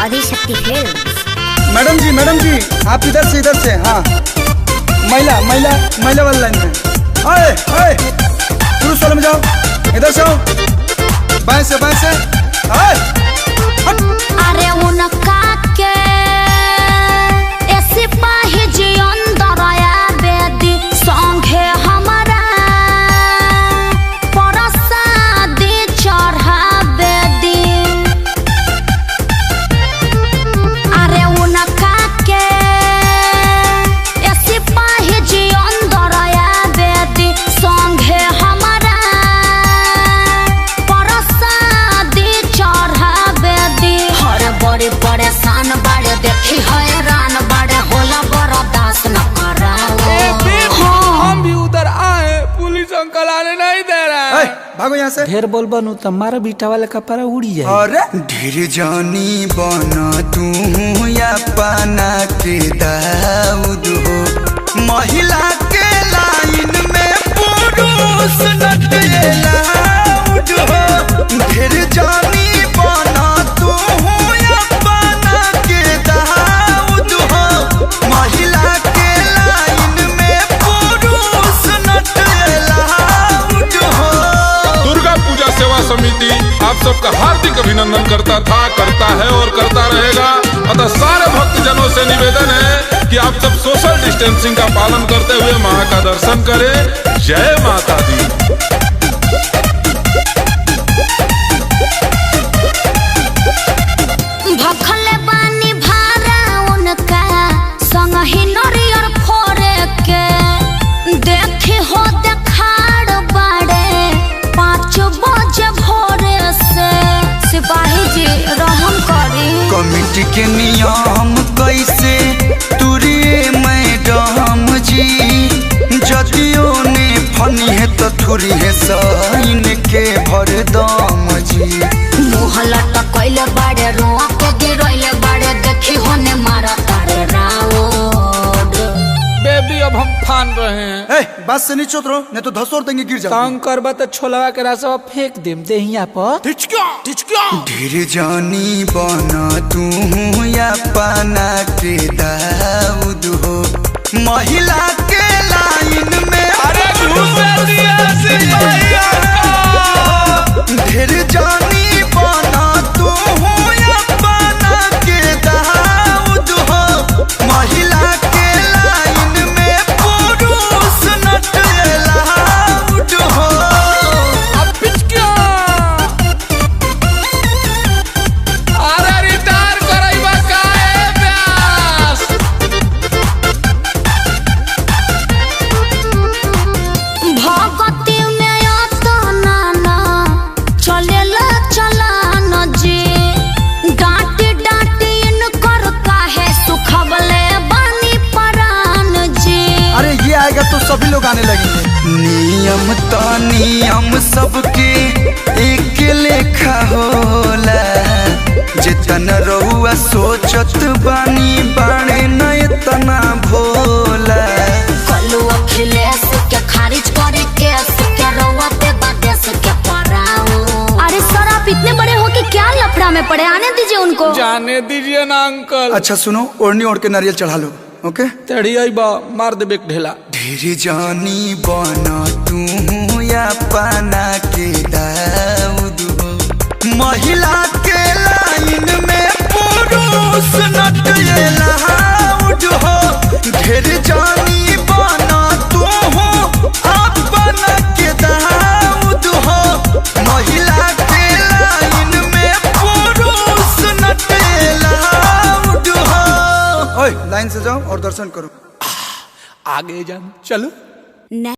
Adishakti films. Madam जी आप इधर से हाँ, महिला वाली लाइन में। आए पुरुष वाले में जाओ, इधर से आओ, बाएं से अरे उनका के ऐसे पाहे जी अंदर आया बेदी संगे हमारा परसादी चढ़ा बेदी। अरे उनका के ऐसे पाहे जी अंदर आया बेदी संगे हमारा परसादी चढ़ा बेदी। हर बड़े परेशान बाड़े देखी हैरान बाड़े होला बर्दाश्त न कराओ। हम भी उधर आए, पुलिस अंकल आने नहीं दे रहा है। भागो यहाँ से। ढेर बोल बनू तो मारा बीटा वाले कपड़ा उड़ी जाए। अरे ढेर जानी बना तू या पाना के दाऊद हो, महिला के लाइन में पुरुष नटलाउड हो। ढेर जानी बना तू या पाना के दाऊद हो, महिला के लाइन में पुरुष नटलाउड हो। दुर्गा पूजा सेवा समिति आप सबका हार्दिक अभिनंदन करता है और करता रहेगा। अतः सारे भक्तजनों से निवेदन है कि आप सब सोशल डिस्टेंसिंग का पालन करते हुए मां का दर्शन करें। जय माता दी। भखले बानी भारा उनका संग ही नरियर फोरे के देखी हो देखाड़ बाड़े 5 बजे भोरे से। सिपाही जी रहम करी। कमिटी के नियम कैसे तुरिए मैडम जी, जदियो ने फनी है तो थुरी है साइन के भरदम जी। मुँह लटकैले बाड़े रोआ के गिरैले बाड़े देखी होने मारा तारे राउड। बेबी अब हम फान रहे हैं। बात से नीचे उतरो नहीं तो धसोर देंगे, गिर जाओ। तंग करबा तो छोलवा के रास्ता फेंक देम देहिया पर। ढेर जानी बना तू या पाना के दाऊद हो, महिला के लाइन में। अरे ढेर जानी बना तू या पाना के दाऊद हो, महिला के लाइन में पुरुष नटलाउड हो। अब पिचकिया अरे रिटायर करैबा काहे प्यास। भगती में अतना ना चलेला चलान जी, डांटी इनकर काहे सुखबले बानी परान जी। अरे ये आएगा तो सभी लोग आने लगेंगे। नियम सबके एक लेखा होला, जितन रहुआ सोचत बानी बाणे न इतना भोला। कलू अखिलेश के खारिज करे केस के रउआ पे बादेश के पराऊ। अरे सर आप इतने बड़े हो कि क्या लफड़ा में पड़े, आने दीजिए उनको। जाने दीजिए ना अंकल। अच्छा सुनो, ओढ़नी ओढ़ के नारियल चढ़ा लो। ओके तेड़ी आई बा मार देबे ढेला। ढेर जानी बना तू या पाना के दाऊद हो, महिला के लाइन में पुरुष नटलाउड हो। ढेर जानी बना तू अपना के दाऊद हो, महिला के लाइन में पुरुष नटलाउड हो। ओए लाइन से जाओ और दर्शन करो। आगे जान चलो।